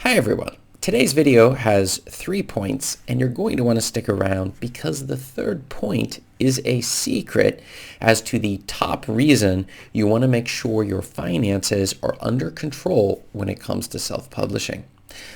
Hi everyone. Today's video has 3 points and you're going to want to stick around because the third point is a secret as to the top reason you want to make sure your finances are under control when it comes to self-publishing.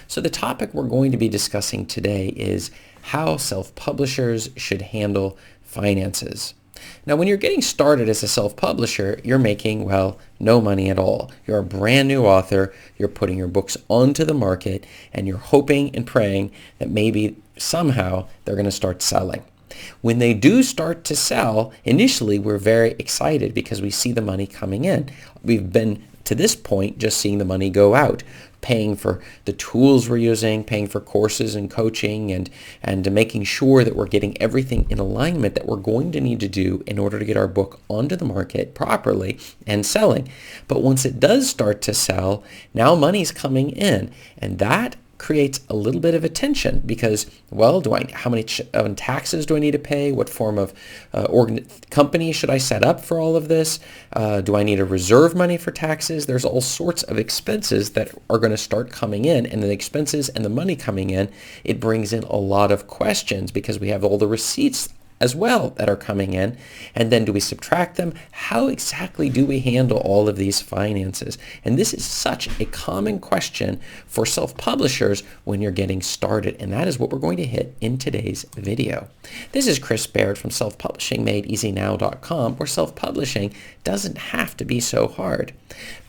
So the topic we're going to be discussing today is how self-publishers should handle finances. Now, when you're getting started as a self-publisher, you're making, well, no money at all. You're a brand new author, you're putting your books onto the market, and you're hoping and praying that maybe somehow they're going to start selling. When they do start to sell, initially we're very excited because we see the money coming in. We've been to this point just seeing the money go out, paying for the tools we're using, paying for courses and coaching, and making sure that we're getting everything in alignment that we're going to need to do in order to get our book onto the market properly and selling. But once it does start to sell, now money's coming in, and that creates a little bit of a tension because, well, how many taxes do I need to pay? What form of company should I set up for all of this? Do I need to reserve money for taxes? There's all sorts of expenses that are going to start coming in, and the expenses and the money coming in, it brings in a lot of questions because we have all the receipts as well that are coming in. And then do we subtract them? How exactly do we handle all of these finances? And this is such a common question for self-publishers when you're getting started. And that is what we're going to hit in today's video. This is Chris Baird from selfpublishingmadeeasynow.com, where self-publishing doesn't have to be so hard.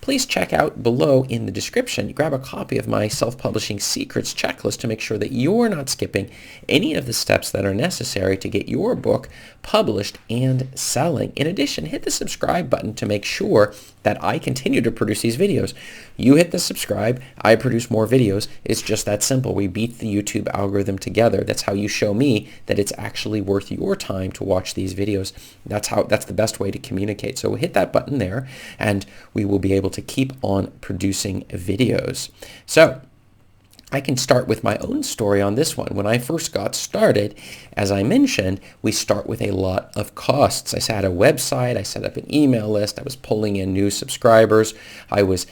Please check out below in the description, grab a copy of my self-publishing secrets checklist to make sure that you're not skipping any of the steps that are necessary to get your book published and selling. In addition, hit the subscribe button to make sure that I continue to produce these videos. You hit the subscribe, I produce more videos. It's just that simple. We beat the YouTube algorithm together. That's how you show me that it's actually worth your time to watch these videos. That's the best way to communicate. So hit that button there and we will be able to keep on producing videos. So I can start with my own story on this one. When I first got started, as I mentioned, we start with a lot of costs. I had a website, I set up an email list, I was pulling in new subscribers, I was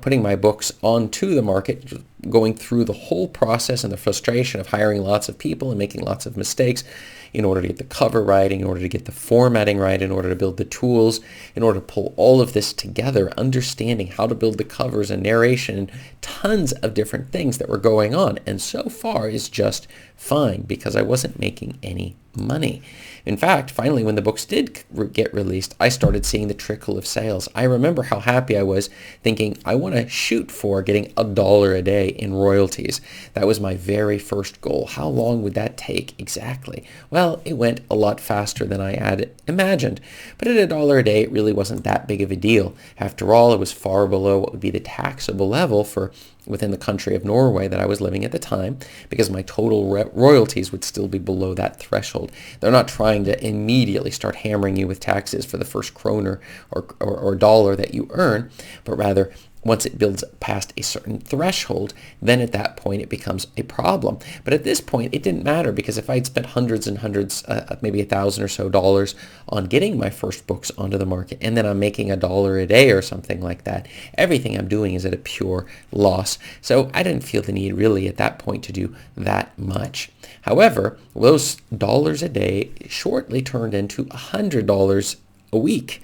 putting my books onto the market, going through the whole process and the frustration of hiring lots of people and making lots of mistakes in order to get the cover right, in order to get the formatting right, in order to build the tools, in order to pull all of this together, understanding how to build the covers and narration and tons of different things that were going on. And so far is just fine because I wasn't making any money. In fact, finally, when the books did get released, I started seeing the trickle of sales. I remember how happy I was thinking, I want to shoot for getting $1 a day in royalties. That was my very first goal. How long would that take exactly? Well, it went a lot faster than I had imagined. But at $1 a day, it really wasn't that big of a deal. After all, it was far below what would be the taxable level for within the country of Norway that I was living at the time, because my total royalties would still be below that threshold. They're not trying to immediately start hammering you with taxes for the first kroner or dollar that you earn, but rather once it builds past a certain threshold, then at that point it becomes a problem. But at this point, it didn't matter because if I'd spent hundreds and hundreds, maybe $1,000 or so dollars on getting my first books onto the market, and then I'm making $1 a day or something like that, everything I'm doing is at a pure loss. So I didn't feel the need really at that point to do that much. However, those dollars a day shortly turned into $100 a week.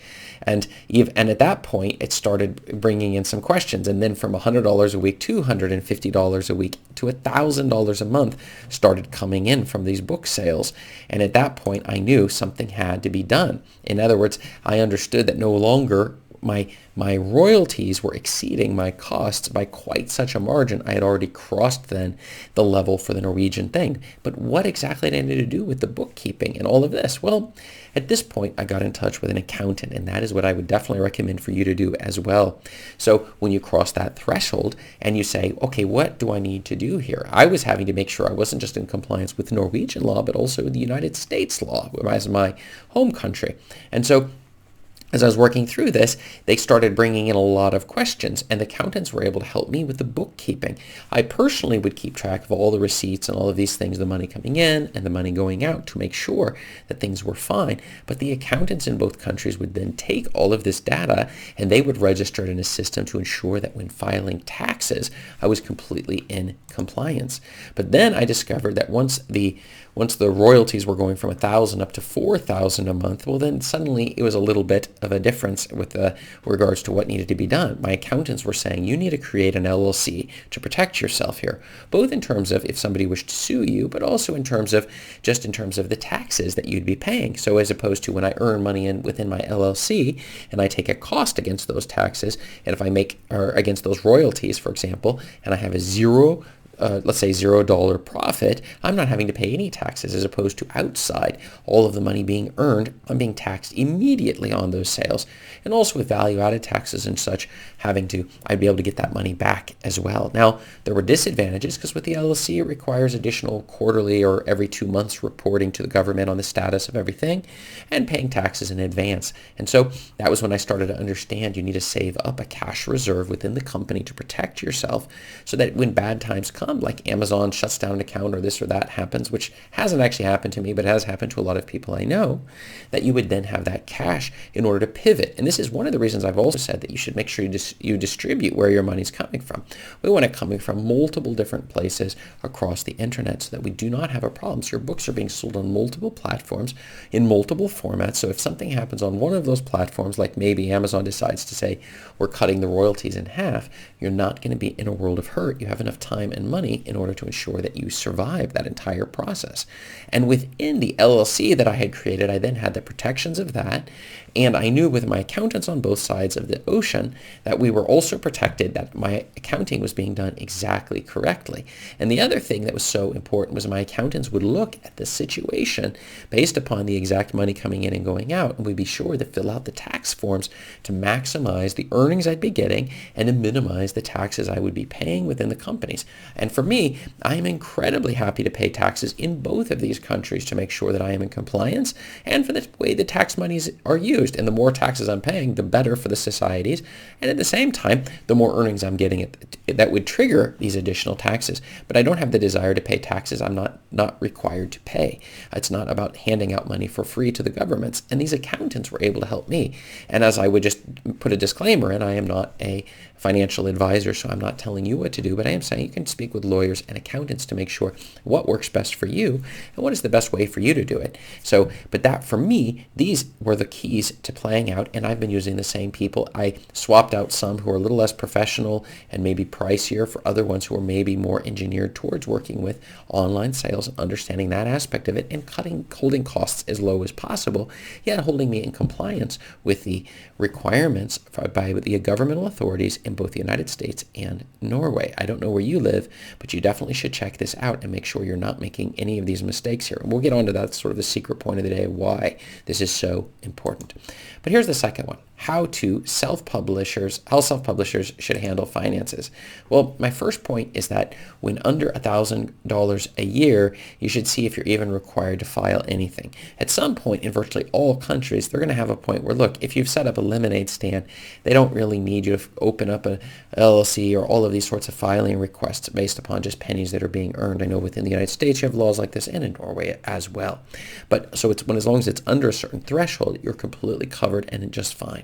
And at that point, it started bringing in some questions. And then from $100 a week to $150 a week to $1,000 a month started coming in from these book sales. And at that point, I knew something had to be done. In other words, I understood that no longer my royalties were exceeding my costs by quite such a margin. I had already crossed then the level for the Norwegian thing. But what exactly did I need to do with the bookkeeping and all of this? Well, at this point, I got in touch with an accountant, and that is what I would definitely recommend for you to do as well. So when you cross that threshold and you say, okay, what do I need to do here? I was having to make sure I wasn't just in compliance with Norwegian law, but also with the United States law as my home country. And so as I was working through this, they started bringing in a lot of questions, and the accountants were able to help me with the bookkeeping. I personally would keep track of all the receipts and all of these things, the money coming in and the money going out, to make sure that things were fine. But the accountants in both countries would then take all of this data and they would register it in a system to ensure that when filing taxes, I was completely in compliance. But then I discovered that once the royalties were going from 1,000 up to 4,000 a month, well, then suddenly it was a little bit of a difference with regards to what needed to be done. My accountants were saying you need to create an LLC to protect yourself here, both in terms of if somebody wished to sue you, but also in terms of the taxes that you'd be paying. So as opposed to when I earn money within my LLC and I take a cost against those taxes, and if I make, or against those royalties, for example, and I have a let's say $0 profit, I'm not having to pay any taxes, as opposed to outside, all of the money being earned, I'm being taxed immediately on those sales. And also with value-added taxes and such, I'd be able to get that money back as well. Now, there were disadvantages, because with the LLC, it requires additional quarterly or every 2 months reporting to the government on the status of everything and paying taxes in advance. And so that was when I started to understand you need to save up a cash reserve within the company to protect yourself, so that when bad times come, like Amazon shuts down an account or this or that happens, which hasn't actually happened to me, but has happened to a lot of people I know, that you would then have that cash in order to pivot. And this is one of the reasons I've also said that you should make sure you distribute where your money's coming from. We want it coming from multiple different places across the internet, so that we do not have a problem. So your books are being sold on multiple platforms in multiple formats. So if something happens on one of those platforms, like maybe Amazon decides to say we're cutting the royalties in half, you're not going to be in a world of hurt. You have enough time and money in order to ensure that you survive that entire process. And within the LLC that I had created, I then had the protections of that. And I knew with my accountants on both sides of the ocean that we were also protected, that my accounting was being done exactly correctly. And the other thing that was so important was my accountants would look at the situation based upon the exact money coming in and going out, and we'd be sure to fill out the tax forms to maximize the earnings I'd be getting and to minimize the taxes I would be paying within the companies. And for me, I am incredibly happy to pay taxes in both of these countries to make sure that I am in compliance and for the way the tax monies are used. And the more taxes I'm paying, the better for the societies. And at the same time, the more earnings I'm getting that would trigger these additional taxes. But I don't have the desire to pay taxes I'm not required to pay. It's not about handing out money for free to the governments. And these accountants were able to help me. And as I would just put a disclaimer in, I am not a financial advisor, so I'm not telling you what to do, but I am saying you can speak with lawyers and accountants to make sure what works best for you and what is the best way for you to do it. So, but that for me, these were the keys to playing out, and I've been using the same people. I swapped out some who are a little less professional and maybe pricier for other ones who are maybe more engineered towards working with online sales, understanding that aspect of it, and holding costs as low as possible, yet holding me in compliance with the requirements by the governmental authorities in both the United States and Norway. I don't know where you live, but you definitely should check this out and make sure you're not making any of these mistakes here. And we'll get on to that, sort of the secret point of the day, why this is so important. But here's the second one. How self-publishers should handle finances. Well, my first point is that when under $1,000 a year, you should see if you're even required to file anything. At some point in virtually all countries, they're going to have a point where, look, if you've set up a lemonade stand, they don't really need you to open up an LLC or all of these sorts of filing requests based upon just pennies that are being earned. I know within the United States you have laws like this, and in Norway as well. But so as long as it's under a certain threshold, you're completely covered and just fine.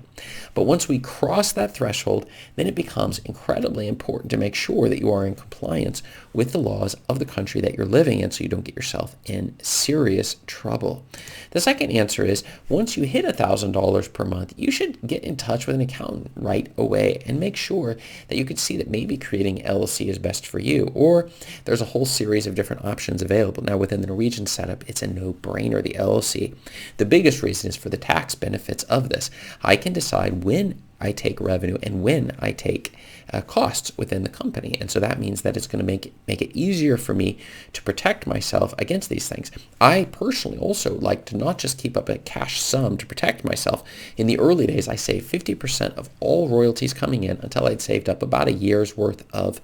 But once we cross that threshold, then it becomes incredibly important to make sure that you are in compliance with the laws of the country that you're living in, so you don't get yourself in serious trouble. The second answer is, once you hit $1,000 per month, you should get in touch with an accountant right away and make sure that you can see that maybe creating LLC is best for you, or there's a whole series of different options available. Now, within the Norwegian setup, it's a no-brainer, the LLC. The biggest reason is for the tax benefits of this. I can decide when I take revenue and when I take costs within the company. And so that means that it's going to make it easier for me to protect myself against these things. I personally also like to not just keep up a cash sum to protect myself. In the early days, I saved 50% of all royalties coming in until I'd saved up about a year's worth of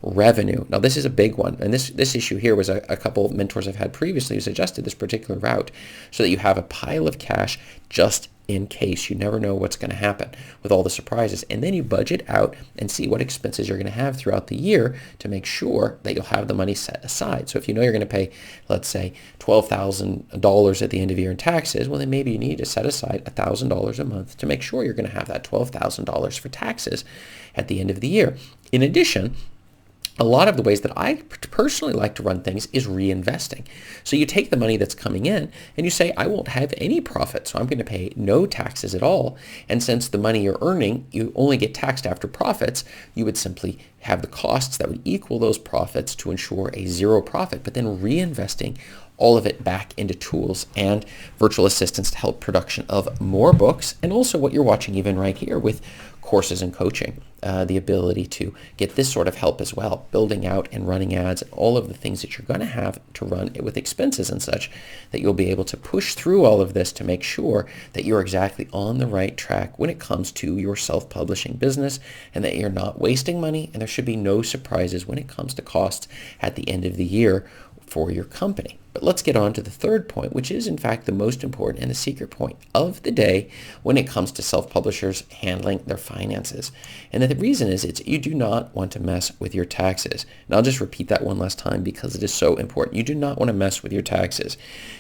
revenue. Now, this is a big one, and this issue here was a couple of mentors I've had previously who suggested this particular route, so that you have a pile of cash just in case. You never know what's going to happen with all the surprises. And then you budget out and see what expenses you're going to have throughout the year to make sure that you'll have the money set aside. So if you know you're going to pay, let's say, $12,000 at the end of the year in taxes, well, then maybe you need to set aside $1,000 a month to make sure you're going to have that $12,000 for taxes at the end of the year. In addition, a lot of the ways that I personally like to run things is reinvesting. So you take the money that's coming in and you say, I won't have any profit, so I'm going to pay no taxes at all. And since the money you're earning, you only get taxed after profits, you would simply have the costs that would equal those profits to ensure a zero profit, but then reinvesting all of it back into tools and virtual assistants to help production of more books, and also what you're watching even right here with courses and coaching, the ability to get this sort of help as well, building out and running ads, and all of the things that you're going to have to run with expenses and such, that you'll be able to push through all of this to make sure that you're exactly on the right track when it comes to your self-publishing business, and that you're not wasting money, and there should be no surprises when it comes to costs at the end of the year for your company. But let's get on to the third point, which is in fact the most important and the secret point of the day when it comes to self-publishers handling their finances. And the reason is you do not want to mess with your taxes. And I'll just repeat that one last time because it is so important. You do not want to mess with your taxes.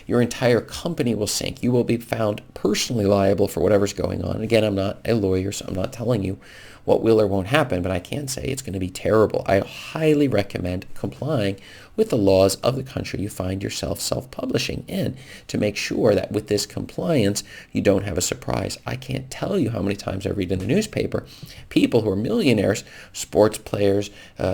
Your entire company will sink. You will be found personally liable for whatever's going on. Again, I'm not a lawyer, so I'm not telling you what will or won't happen, but I can say it's going to be terrible. I highly recommend complying with the laws of the country you find yourself self-publishing in to make sure that with this compliance, you don't have a surprise. I can't tell you how many times I read in the newspaper people who are millionaires, sports players,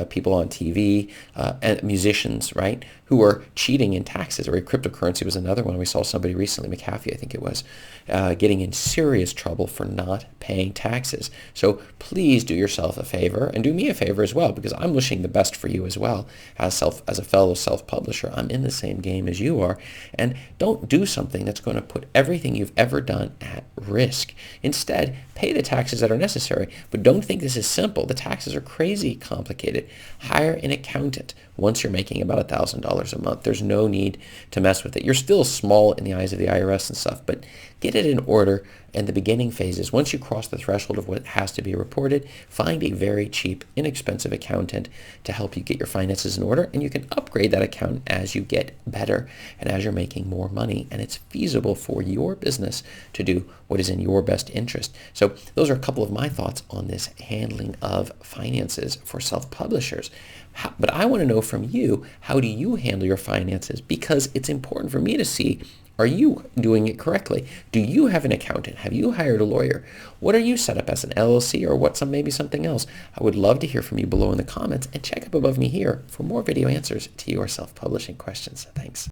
people on TV, and musicians, right, who are cheating in taxes. Or cryptocurrency was another one. We saw somebody recently, McAfee, I think it was, getting in serious trouble for not paying taxes. So please do yourself a favor and do me a favor as well, because I'm wishing the best for you as well. As a fellow self-publisher, I'm in the same game as you are. And don't do something that's going to put everything you've ever done at risk. Instead, pay the taxes that are necessary. But don't think this is simple. The taxes are crazy complicated. Hire an accountant once you're making about $1,000 a month. There's no need to mess with it. You're still small in the eyes of the IRS and stuff, but get it in order in the beginning phases. Once you cross the threshold of what has to be reported, find a very cheap, inexpensive accountant to help you get your finances in order, and you can upgrade that accountant as you get better and as you're making more money, and it's feasible for your business to do what is in your best interest. So those are a couple of my thoughts on this handling of finances for self-publishers. But I want to know from you, how do you handle your finances? Because it's important for me to see, are you doing it correctly? Do you have an accountant? Have you hired a lawyer? What are you set up as, an LLC or maybe something else? I would love to hear from you below in the comments, and check up above me here for more video answers to your self-publishing questions. Thanks.